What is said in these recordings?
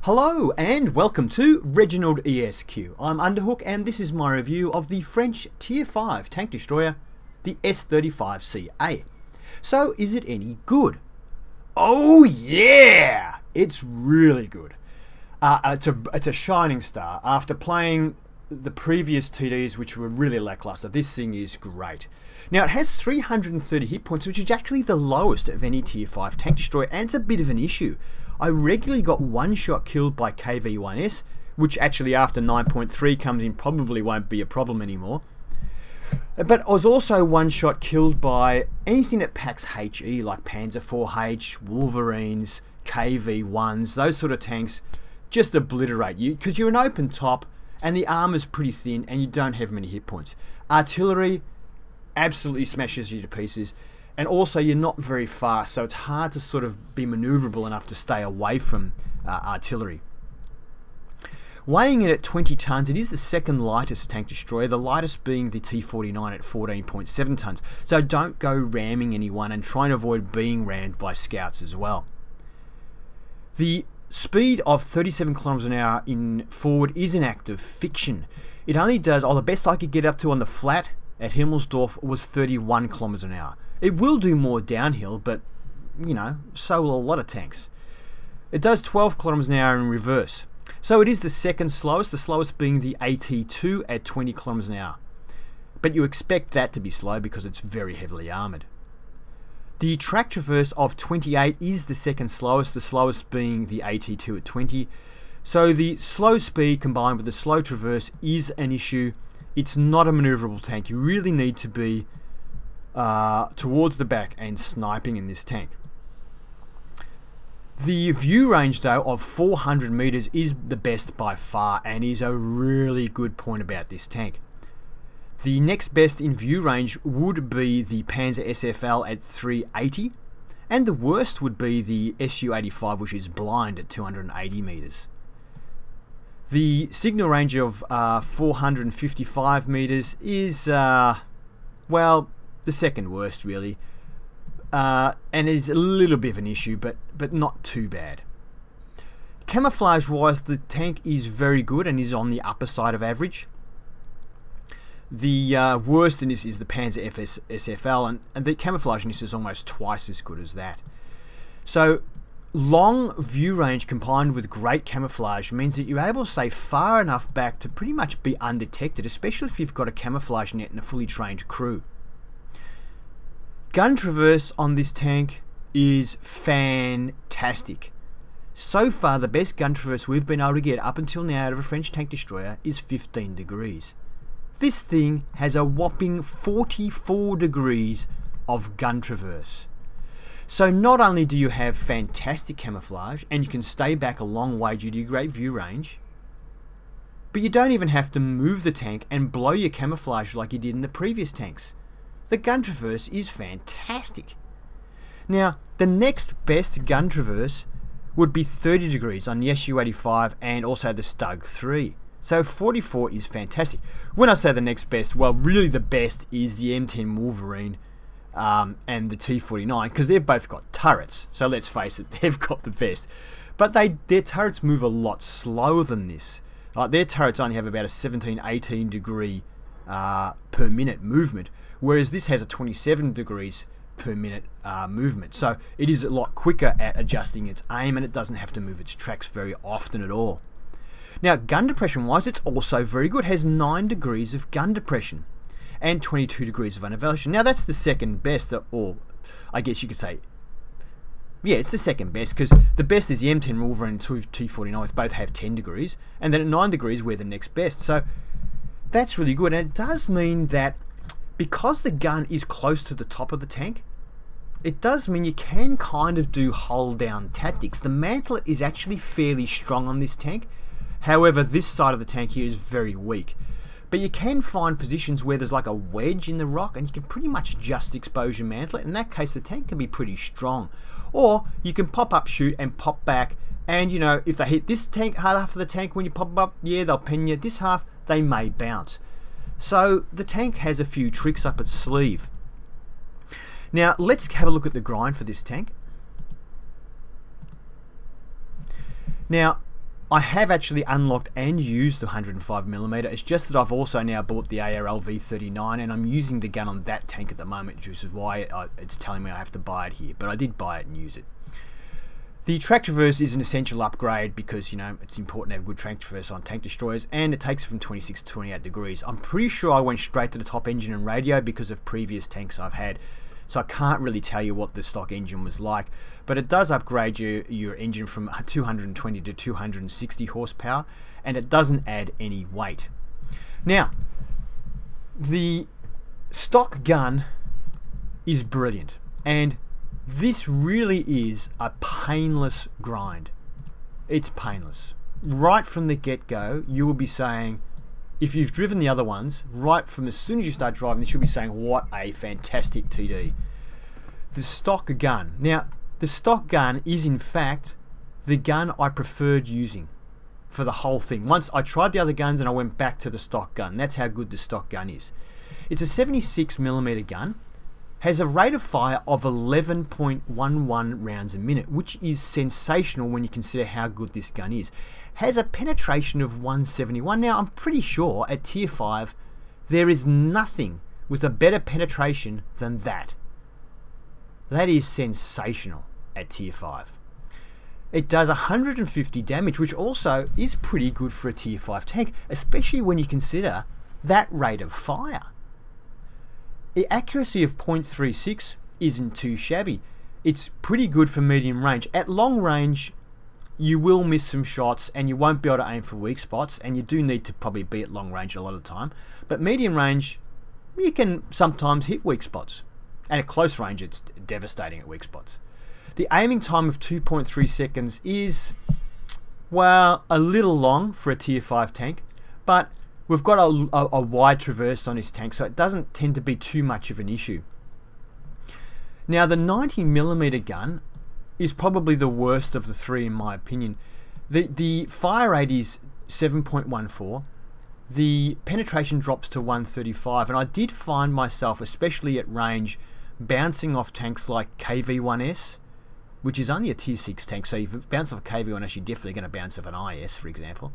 Hello and welcome to Reginald ESQ. I'm Underhook and this is my review of the French Tier 5 tank destroyer, the S35 CA. So is it any good? Oh yeah! It's really good. It's a shining star. After playing the previous TDs which were really lackluster, this thing is great. Now it has 330 hit points, which is actually the lowest of any Tier 5 tank destroyer, and it's a bit of an issue. I regularly got one shot killed by KV-1S, which actually after 9.3 comes in probably won't be a problem anymore. But I was also one shot killed by anything that packs HE, like Panzer IV-H, Wolverines, KV-1s, those sort of tanks just obliterate you because you're an open top and the armor's pretty thin and you don't have many hit points. Artillery absolutely smashes you to pieces. And also you're not very fast, so it's hard to sort of be maneuverable enough to stay away from artillery. Weighing it at 20 tons, it is the second lightest tank destroyer, the lightest being the T-49 at 14.7 tons. So don't go ramming anyone and try and avoid being rammed by scouts as well. The speed of 37 kilometers an hour in forward is an act of fiction. It only does, the best I could get up to on the flat at Himmelsdorf was 31 kilometers an hour. It will do more downhill, but, you know, so will a lot of tanks. It does 12 kilometers an hour in reverse. So it is the second slowest, the slowest being the AT2 at 20 kilometers an hour. But you expect that to be slow because it's very heavily armoured. The track traverse of 28 is the second slowest, the slowest being the AT2 at 20. So the slow speed combined with the slow traverse is an issue. It's not a manoeuvrable tank. You really need to be towards the back and sniping in this tank. The view range though of 400 meters is the best by far and is a really good point about this tank. The next best in view range would be the Panzer SFL at 380 and the worst would be the Su-85, which is blind at 280 meters. The signal range of 455 meters is well, the second worst really, and it's a little bit of an issue, but not too bad. Camouflage wise, the tank is very good and is on the upper side of average. The worst in this is the Panzer SFL, and the camouflage in this is almost twice as good as that. So long view range combined with great camouflage means that you're able to stay far enough back to pretty much be undetected, especially if you've got a camouflage net and a fully trained crew. Gun traverse on this tank is fantastic. So far the best gun traverse we've been able to get up until now out of a French tank destroyer is 15 degrees. This thing has a whopping 44 degrees of gun traverse. So not only do you have fantastic camouflage and you can stay back a long way due to your great view range, but you don't even have to move the tank and blow your camouflage like you did in the previous tanks. The gun traverse is fantastic. Now, the next best gun traverse would be 30 degrees on the Su-85 and also the Stug 3. So 44 is fantastic. When I say the next best, well, really the best is the M10 Wolverine and the T-49, because they've both got turrets. So let's face it, they've got the best. But their turrets move a lot slower than this. Their turrets only have about a 17-18 degree per minute movement, whereas this has a 27 degrees per minute movement. So it is a lot quicker at adjusting its aim and it doesn't have to move its tracks very often at all. Now gun depression wise, it's also very good. It has 9 degrees of gun depression and 22 degrees of elevation. Now that's the second best, or I guess you could say, yeah, it's the second best, because the best is the M10 Wolverine and T-49, both have 10 degrees, and then at 9 degrees we're the next best. So that's really good, and it does mean that because the gun is close to the top of the tank, it does mean you can kind of do hull down tactics. The mantlet is actually fairly strong on this tank. However, this side of the tank here is very weak. But you can find positions where there's like a wedge in the rock and you can pretty much just expose your mantlet. In that case, the tank can be pretty strong. Or you can pop up, shoot, and pop back. And, you know, if they hit this tank, half of the tank when you pop up, yeah, they'll pin you. This half, they may bounce. So the tank has a few tricks up its sleeve. Now, let's have a look at the grind for this tank. Now, I have actually unlocked and used the 105mm. It's just that I've also now bought the ARL V39 and I'm using the gun on that tank at the moment, which is why it's telling me I have to buy it here. But I did buy it and use it. The track traverse is an essential upgrade because, you know, it's important to have good track traverse on tank destroyers, and it takes it from 26 to 28 degrees. I'm pretty sure I went straight to the top engine and radio because of previous tanks I've had. So I can't really tell you what the stock engine was like, but it does upgrade your engine from 220 to 260 horsepower, and it doesn't add any weight. Now, the stock gun is brilliant, and this really is a painless grind. It's painless. Right from the get-go, you will be saying, if you've driven the other ones, right from as soon as you start driving this, you'll be saying, what a fantastic TD. The stock gun. Now, the stock gun is in fact the gun I preferred using for the whole thing. Once I tried the other guns and I went back to the stock gun. That's how good the stock gun is. It's a 76mm gun, has a rate of fire of 11.11 rounds a minute, which is sensational when you consider how good this gun is. Has a penetration of 171. Now, I'm pretty sure at tier 5 there is nothing with a better penetration than that. That is sensational at tier 5. It does 150 damage, which also is pretty good for a tier 5 tank, especially when you consider that rate of fire. The accuracy of 0.36 isn't too shabby. It's pretty good for medium range. At long range, you will miss some shots and you won't be able to aim for weak spots, and you do need to probably be at long range a lot of the time. But medium range, you can sometimes hit weak spots. And at close range, it's devastating at weak spots. The aiming time of 2.3 seconds is, well, a little long for a tier 5 tank, but we've got a wide traverse on this tank, so it doesn't tend to be too much of an issue. Now, the 90mm gun is probably the worst of the three in my opinion. The fire rate is 7.14. The penetration drops to 135, and I did find myself, especially at range, bouncing off tanks like KV-1S, which is only a tier 6 tank, so if you bounce off a KV-1S, you're definitely going to bounce off an IS, for example.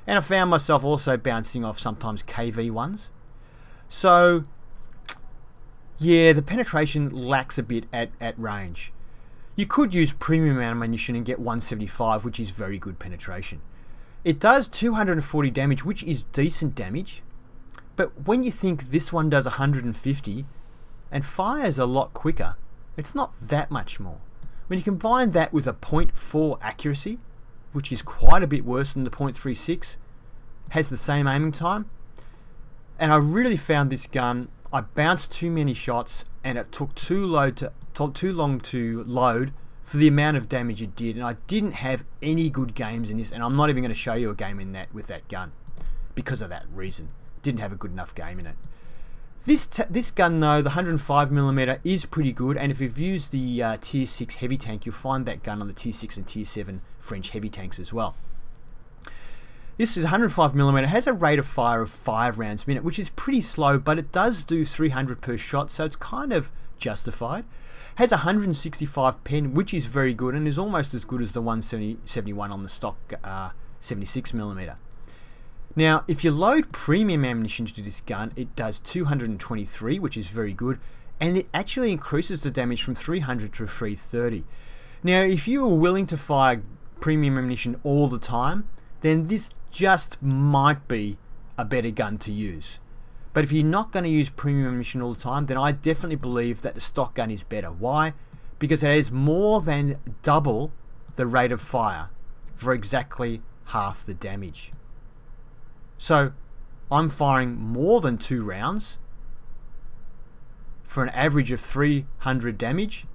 And I found myself also bouncing off sometimes KV-1s. So, yeah, the penetration lacks a bit at range. You could use premium ammunition and get 175, which is very good penetration. It does 240 damage, which is decent damage, but when you think this one does 150 and fires a lot quicker, it's not that much more. When you combine that with a 0.4 accuracy, which is quite a bit worse than the 0.36, has the same aiming time, and I really found this gun, I bounced too many shots and it took too long to load for the amount of damage it did, and I didn't have any good games in this, and I'm not even going to show you a game in that with that gun because of that reason. Didn't have a good enough game in it. This gun though, the 105mm, is pretty good, and if you've used the tier 6 heavy tank, you'll find that gun on the tier 6 and tier 7 French heavy tanks as well. This is 105mm, it has a rate of fire of 5 rounds a minute, which is pretty slow, but it does do 300 per shot, so it's kind of justified. Has 165 pen, which is very good, and is almost as good as the 171 on the stock 76mm. Now, if you load premium ammunition to this gun, it does 223, which is very good, and it actually increases the damage from 300 to 330. Now, if you are willing to fire premium ammunition all the time, then this just might be a better gun to use. But if you're not going to use premium ammunition all the time, then I definitely believe that the stock gun is better. Why? Because it has more than double the rate of fire for exactly half the damage. So I'm firing more than 2 rounds for an average of 300 damage,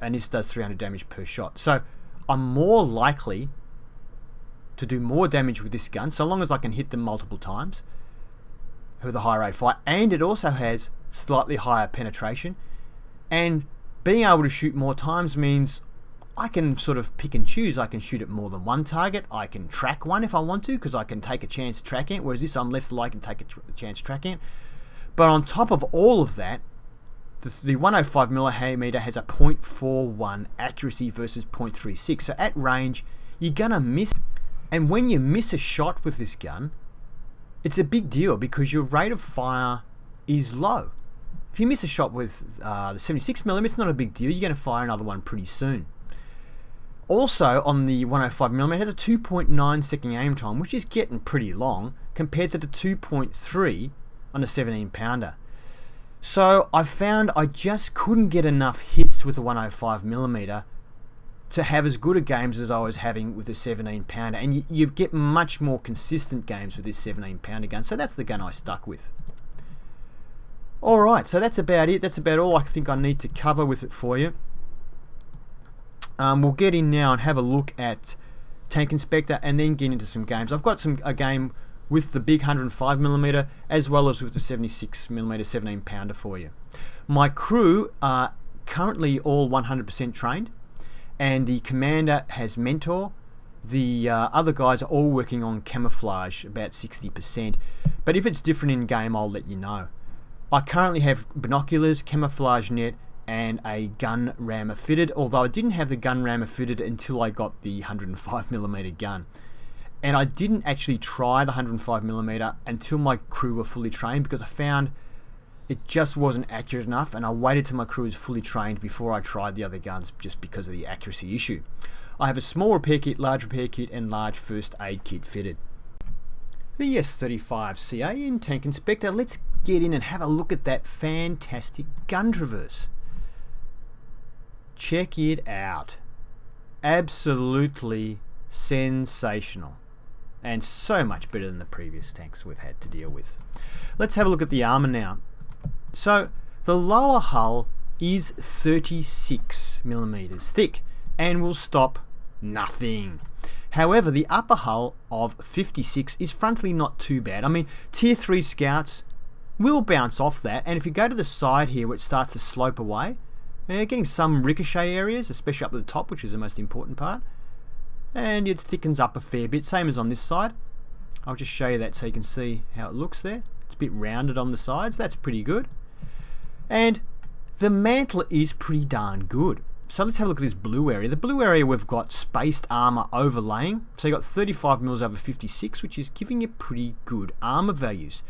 and this does 300 damage per shot. So I'm more likely to do more damage with this gun, so long as I can hit them multiple times with a high rate of fire, and it also has slightly higher penetration, and being able to shoot more times means I can sort of pick and choose. I can shoot at more than one target. I can track one if I want to, because I can take a chance tracking it, whereas this I'm less likely to take a chance tracking it. But on top of all of that, the 105mm has a 0.41 accuracy versus 0.36, so at range you're gonna miss. And when you miss a shot with this gun, it's a big deal because your rate of fire is low. If you miss a shot with the 76mm, it's not a big deal. You're going to fire another one pretty soon. Also, on the 105mm, it has a 2.9 second aim time, which is getting pretty long compared to the 2.3 on a 17 pounder. So I found I just couldn't get enough hits with the 105mm to have as good a games as I was having with the 17 pounder, and you get much more consistent games with this 17 pounder gun. So that's the gun I stuck with. Alright, so that's about it. That's about all I think I need to cover with it for you. We'll get in now and have a look at Tank Inspector and then get into some games. I've got a game with the big 105mm as well as with the 76mm 17 pounder for you. My crew are currently all 100% trained, and the commander has mentor. The other guys are all working on camouflage, about 60%, but if it's different in game, I'll let you know. I currently have binoculars, camouflage net, and a gun rammer fitted, although I didn't have the gun rammer fitted until I got the 105mm gun. And I didn't actually try the 105mm until my crew were fully trained, because I found it just wasn't accurate enough, and I waited till my crew was fully trained before I tried the other guns, just because of the accuracy issue. I have a small repair kit, large repair kit, and large first aid kit fitted. The S35 CA in Tank Inspector. Let's get in and have a look at that fantastic gun traverse. Check it out. Absolutely sensational. And so much better than the previous tanks we've had to deal with. Let's have a look at the armor now. So the lower hull is 36mm thick and will stop nothing. However, the upper hull of 56 is frontally not too bad. I mean, tier 3 scouts will bounce off that, and if you go to the side here where it starts to slope away, you're getting some ricochet areas, especially up at the top, which is the most important part. And it thickens up a fair bit, same as on this side. I'll just show you that so you can see how it looks there. It's a bit rounded on the sides, that's pretty good. And the mantle is pretty darn good. So let's have a look at this blue area. The blue area, we've got spaced armor overlaying. So you've got 35mm over 56, which is giving you pretty good armor values.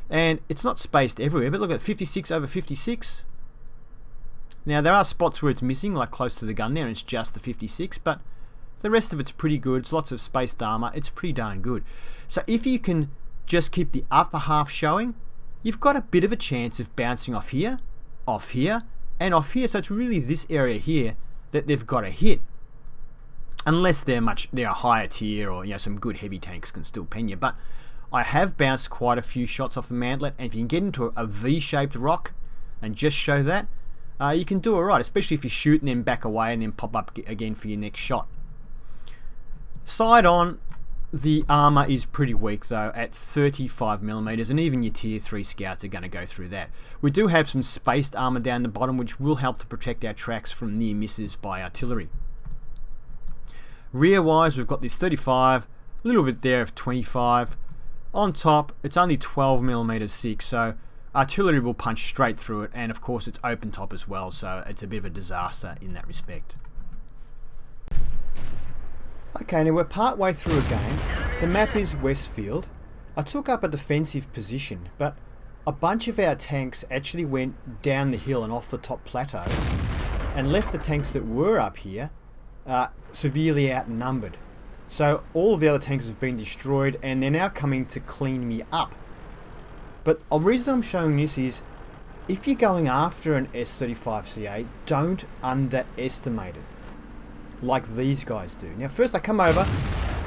And it's not spaced everywhere, but look at 56 over 56. Now there are spots where it's missing, like close to the gun there, and it's just the 56, but the rest of it's pretty good. It's lots of spaced armor. It's pretty darn good. So if you can just keep the upper half showing, you've got a bit of a chance of bouncing off here, and off here. So it's really this area here that they've got to hit, unless they're a higher tier, or some good heavy tanks can still pen you. But I have bounced quite a few shots off the mantlet, and if you can get into a V-shaped rock and just show that, you can do alright, especially if you shoot and then back away and then pop up again for your next shot. Side on, the armor is pretty weak though at 35mm, and even your tier 3 scouts are going to go through that. We do have some spaced armor down the bottom, which will help to protect our tracks from near misses by artillery. Rear wise, we've got this 35, a little bit there of 25. On top, it's only 12mm thick, so artillery will punch straight through it, and of course it's open top as well, so it's a bit of a disaster in that respect. Okay, now we're part way through a game. The map is Westfield. I took up a defensive position, but a bunch of our tanks actually went down the hill and off the top plateau and left the tanks that were up here severely outnumbered. So all of the other tanks have been destroyed, and they're now coming to clean me up. But the reason I'm showing this is, if you're going after an S35 CA, don't underestimate it, like these guys do. Now first I come over,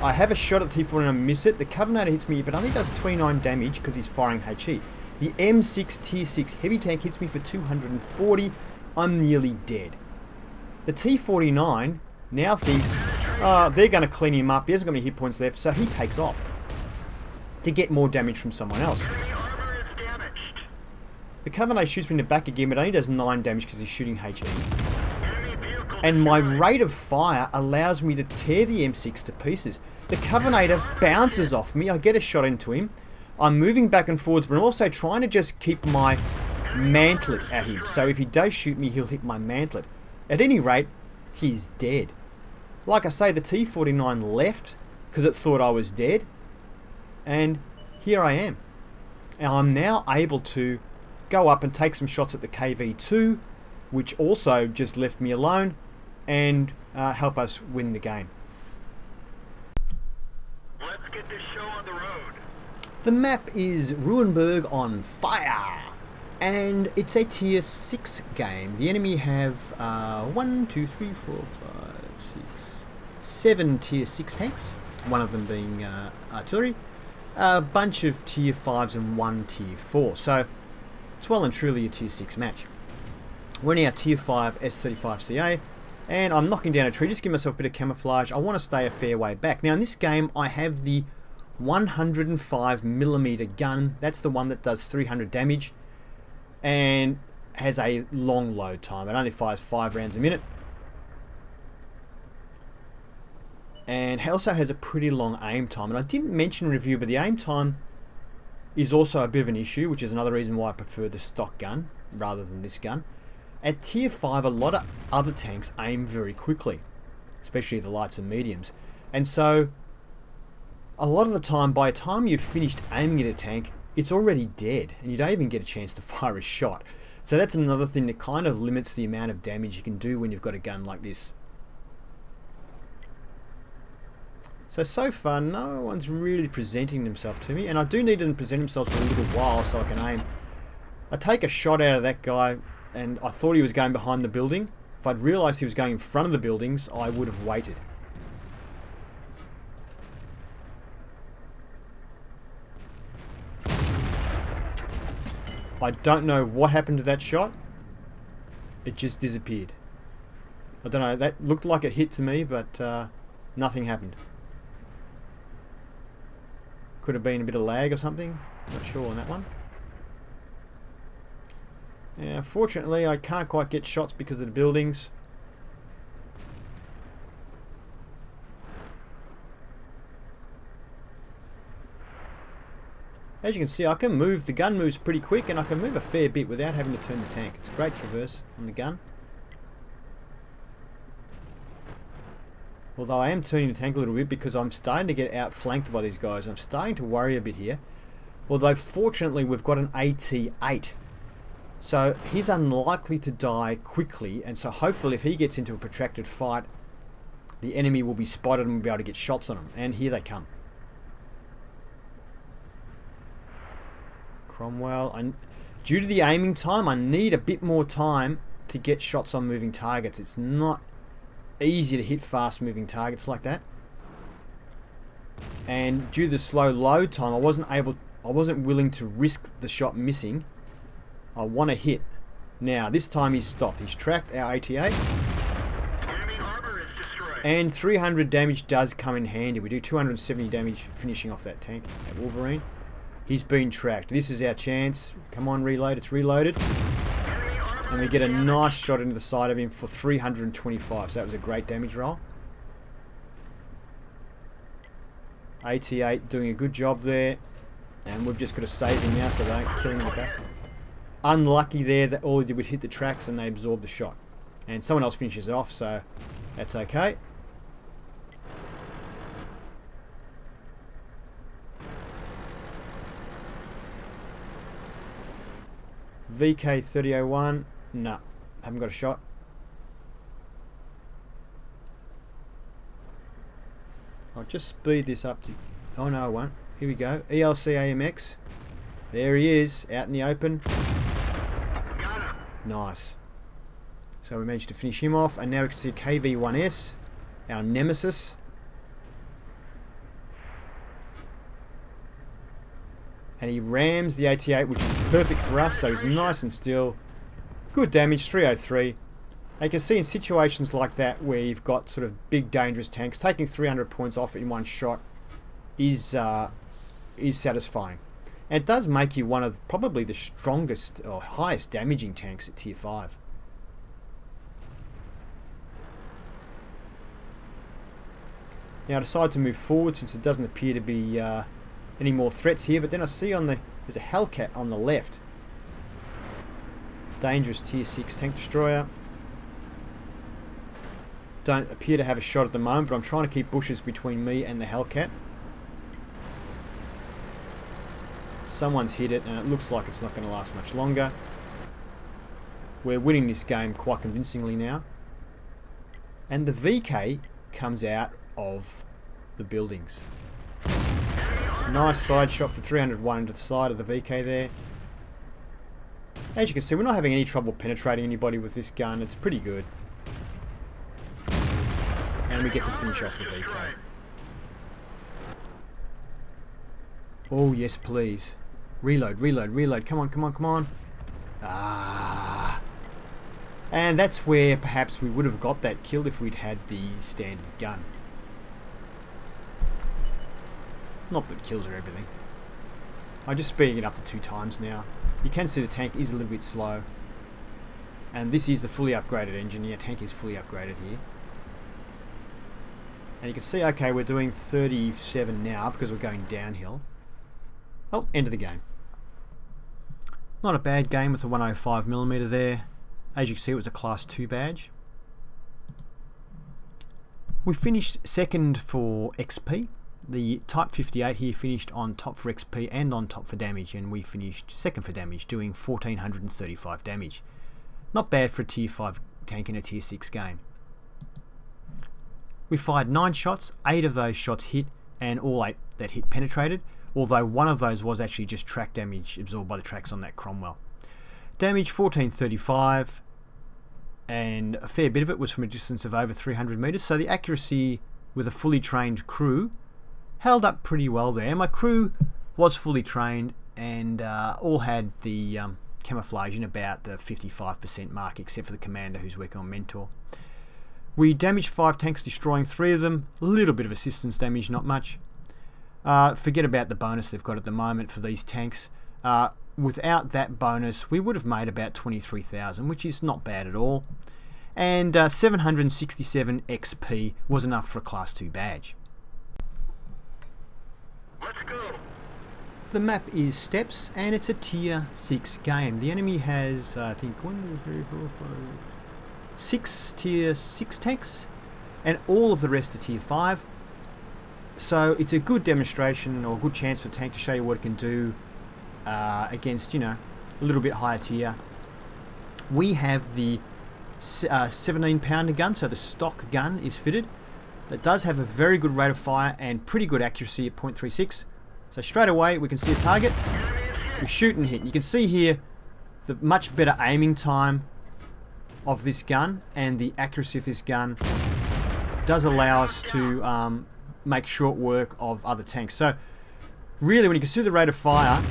I have a shot at T4 and I miss it. The Covenanter hits me, but only does 29 damage because he's firing HE. The M6 tier 6 heavy tank hits me for 240. I'm nearly dead. The T49 now thinks, they're going to clean him up. He hasn't got any hit points left, so he takes off to get more damage from someone else. The Covenanter shoots me in the back again, but only does 9 damage because he's shooting HE. And my rate of fire allows me to tear the M6 to pieces. The Covenanter bounces off me. I get a shot into him. I'm moving back and forwards, but I'm also trying to just keep my mantlet at him. So if he does shoot me, he'll hit my mantlet. At any rate, he's dead. Like I say, the T49 left because it thought I was dead. And here I am. And I'm now able to go up and take some shots at the KV-2, which also just left me alone, and help us win the game. Let's get this show on the road. The map is Ruinberg on fire, and it's a tier 6 game. The enemy have 1, 2, 3, 4, 5, 6, 7 tier 6 tanks, one of them being artillery, a bunch of tier 5s and 1 tier 4. So it's well and truly a tier 6 match. We're in our tier 5 S35 CA, and I'm knocking down a tree, just give myself a bit of camouflage. I want to stay a fair way back. Now in this game I have the 105mm gun. That's the one that does 300 damage and has a long load time. It only fires 5 rounds a minute, and also has a pretty long aim time. And I didn't mention in review, but the aim time is also a bit of an issue, which is another reason why I prefer the stock gun rather than this gun. At tier 5, a lot of other tanks aim very quickly, especially the lights and mediums, and so a lot of the time, by the time you've finished aiming at a tank, it's already dead, and you don't even get a chance to fire a shot. So that's another thing that kind of limits the amount of damage you can do when you've got a gun like this. So far, no one's really presenting themselves to me, and I do need them to present themselves for a little while so I can aim. I take a shot out of that guy, and I thought he was going behind the building. If I'd realised he was going in front of the buildings, I would have waited. I don't know what happened to that shot. It just disappeared. I don't know, that looked like it hit to me, but nothing happened. Could have been a bit of lag or something. Not sure on that one. Yeah, fortunately I can't quite get shots because of the buildings. As you can see, I can move, the gun moves pretty quick, and I can move a fair bit without having to turn the tank. It's a great traverse on the gun. Although I am turning the tank a little bit because I'm starting to get outflanked by these guys. I'm starting to worry a bit here. Although fortunately we've got an AT-8. So he's unlikely to die quickly, and so hopefully if he gets into a protracted fight, the enemy will be spotted and we'll be able to get shots on him. And here they come. Cromwell. Due to the aiming time, I need a bit more time to get shots on moving targets. It's not easy to hit fast moving targets like that. And due to the slow load time, I wasn't willing to risk the shot missing. I want to hit. Now, this time he's stopped. He's tracked our AT-8. And 300 damage does come in handy. We do 270 damage finishing off that tank, that Wolverine. He's been tracked. This is our chance. Come on, reload. It's reloaded. And we get a nice shot into the side of him for 325. So that was a great damage roll. AT-8 doing a good job there. And we've just got to save him now so they don't kill him in the back. Unlucky there that all he did was hit the tracks and they absorbed the shot. And someone else finishes it off, so that's okay. VK3001, no, haven't got a shot. I'll just speed this up to, oh no I won't. Here we go, ELCAMX. There he is, out in the open. Nice. So we managed to finish him off, and now we can see KV-1S, our nemesis. And he rams the AT-8, which is perfect for us, so he's nice and still. Good damage, 303. And you can see in situations like that where you've got sort of big dangerous tanks, taking 300 points off in one shot is satisfying. And it does make you one of probably the strongest or highest damaging tanks at tier 5. Now I decided to move forward since it doesn't appear to be any more threats here, but then I see there's a Hellcat on the left. Dangerous tier 6 tank destroyer. don't appear to have a shot at the moment, but I'm trying to keep bushes between me and the Hellcat. Someone's hit it, and it looks like it's not going to last much longer. We're winning this game quite convincingly now. And the VK comes out of the buildings. Nice side shot for 301 into the side of the VK there. As you can see, we're not having any trouble penetrating anybody with this gun. It's pretty good. And we get to finish off the VK. Oh, yes, please. Reload, reload, reload. Come on, come on, come on. Ah. And that's where perhaps we would have got that kill if we'd had the standard gun. Not that kills are everything. I'm just speeding it up to 2 times now. You can see the tank is a little bit slow. And this is the fully upgraded engine. Yeah, tank is fully upgraded here. And you can see, okay, we're doing 37 now because we're going downhill. Oh, end of the game. Not a bad game with a 105mm there. As you can see, it was a Class 2 badge. We finished second for XP. The Type 58 here finished on top for XP and on top for damage, and we finished second for damage, doing 1435 damage. Not bad for a Tier 5 tank in a Tier 6 game. We fired 9 shots, 8 of those shots hit, and all 8 that hit penetrated, although one of those was actually just track damage absorbed by the tracks on that Cromwell. Damage 1435, and a fair bit of it was from a distance of over 300 meters, so the accuracy with a fully trained crew held up pretty well there. My crew was fully trained and all had the camouflage in about the 55% mark, except for the commander who's working on Mentor. We damaged 5 tanks, destroying 3 of them. A little bit of assistance damage, not much. Forget about the bonus they've got at the moment for these tanks. Without that bonus, we would have made about 23,000, which is not bad at all. And 767 XP was enough for a Class 2 badge. Let's go. The map is Steppes, and it's a Tier 6 game. The enemy has, I think, 1, 2, 3, 4, 5, 6 Tier 6 tanks, and all of the rest are Tier 5. So it's a good demonstration, or a good chance for the tank to show you what it can do against, you know, a little bit higher tier. We have the 17-pounder gun, so the stock gun is fitted. It does have a very good rate of fire and pretty good accuracy at .36. So straight away we can see a target, we shoot and hit. You can see here the much better aiming time of this gun, and the accuracy of this gun does allow us to make short work of other tanks. So really, when you consider the rate of fire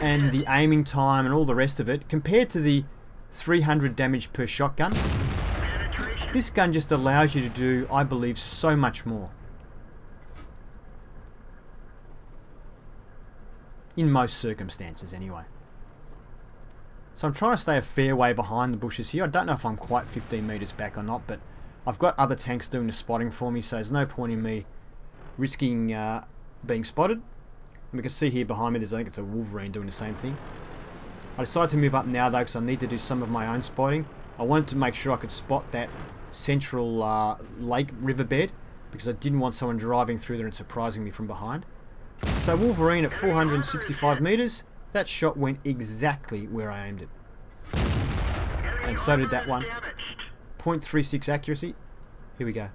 and the aiming time and all the rest of it, compared to the 300 damage per shotgun, this gun just allows you to do, I believe, so much more. In most circumstances, anyway. So I'm trying to stay a fair way behind the bushes here. I don't know if I'm quite 15 meters back or not, but I've got other tanks doing the spotting for me, so there's no point in me risking being spotted. And we can see here behind me, I think it's a Wolverine doing the same thing. I decided to move up now though, because I need to do some of my own spotting. I wanted to make sure I could spot that central lake riverbed, because I didn't want someone driving through there and surprising me from behind. So Wolverine at 465 meters, that shot went exactly where I aimed it. And so did that one. .36 accuracy. Here we go.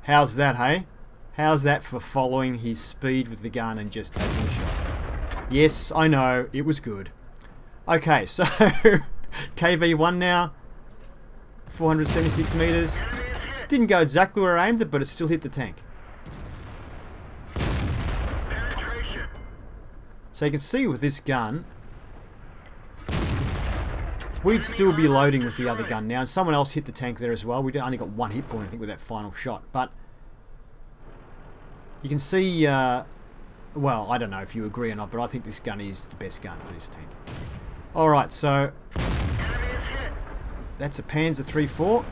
How's that, hey? How's that for following his speed with the gun and just taking a shot? Yes, I know, it was good. Okay, so KV1 now. 476 meters. Didn't go exactly where I aimed it, but it still hit the tank. So you can see with this gun, we'd still be loading with the other gun now, and someone else hit the tank there as well. We only got 1 hit point, I think, with that final shot. But you can see, well, I don't know if you agree or not, but I think this gun is the best gun for this tank. Alright, so that's a Panzer 3-4.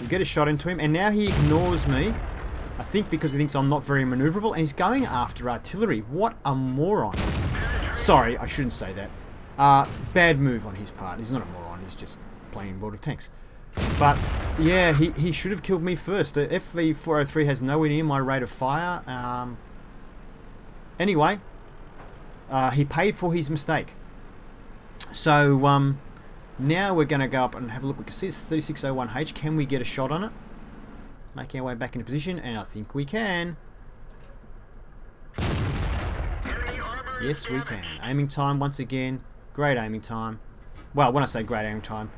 We get a shot into him, and now he ignores me. I think because he thinks I'm not very maneuverable, and he's going after artillery. What a moron. Sorry, I shouldn't say that. Bad move on his part. He's not a moron, he's just playing World of Tanks. But yeah, he should have killed me first. The FV403 has nowhere near my rate of fire. Anyway, he paid for his mistake. So now we're going to go up and have a look. We can see it's 3601H. Can we get a shot on it? Making our way back into position, and I think we can. Yes, we can. Aiming time once again. Great aiming time. Well, when I say great aiming time,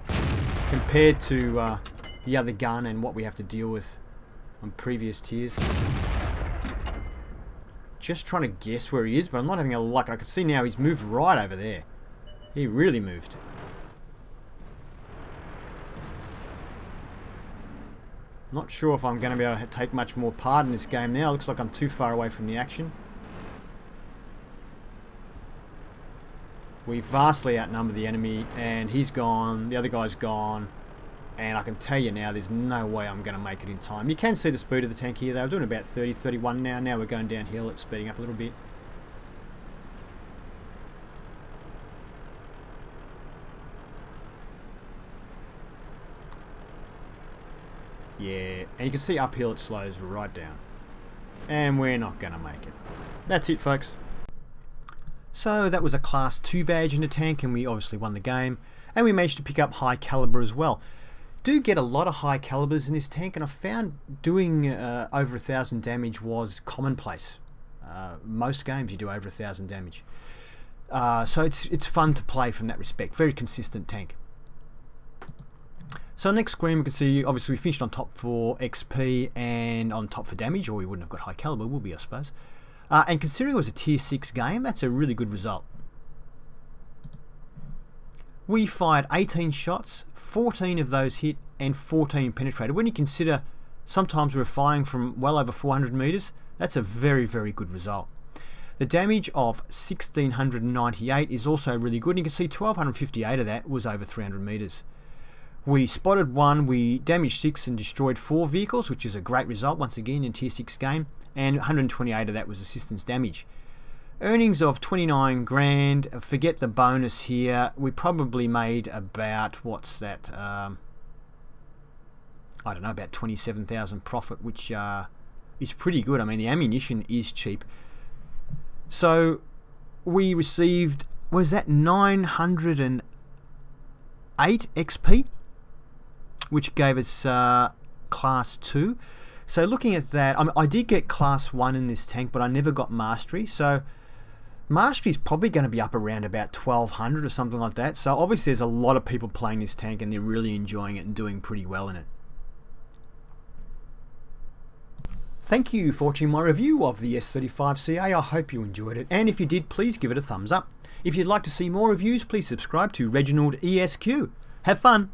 compared to the other gun and what we have to deal with on previous tiers. Just trying to guess where he is, but I'm not having a luck. I can see now he's moved right over there. He really moved. Not sure if I'm going to be able to take much more part in this game now. Looks like I'm too far away from the action. We vastly outnumber the enemy, and he's gone, the other guy's gone, and I can tell you now there's no way I'm going to make it in time. You can see the speed of the tank here. They're doing about 30, 31 now. Now we're going downhill. It's speeding up a little bit. Yeah, and you can see uphill it slows right down. And we're not going to make it. That's it, folks. So that was a Class 2 badge in the tank, and we obviously won the game. And we managed to pick up high caliber as well. Do get a lot of high calibers in this tank, and I found doing over 1,000 damage was commonplace. Most games you do over 1,000 damage. So it's fun to play from that respect. Very consistent tank. So next screen we can see, obviously we finished on top for XP and on top for damage, or we wouldn't have got high caliber, would we, I suppose. And considering it was a tier 6 game, that's a really good result. We fired 18 shots, 14 of those hit and 14 penetrated. When you consider sometimes we're firing from well over 400 meters, that's a very, very good result. The damage of 1698 is also really good, and you can see 1258 of that was over 300 meters. We spotted 1, we damaged 6 and destroyed 4 vehicles, which is a great result once again in tier 6 game, and 128 of that was assistance damage. Earnings of 29 grand, forget the bonus here, we probably made about, what's that, I don't know, about 27,000 profit, which is pretty good. I mean, the ammunition is cheap. So we received, was that 908 XP? Which gave us Class 2. So looking at that, I did get Class 1 in this tank, but I never got Mastery. So Mastery is probably going to be up around about 1,200 or something like that. So obviously there's a lot of people playing this tank and they're really enjoying it and doing pretty well in it. Thank you for watching my review of the S35 CA. I hope you enjoyed it, and if you did, please give it a thumbs up. If you'd like to see more reviews, please subscribe to Reginald ESQ. Have fun!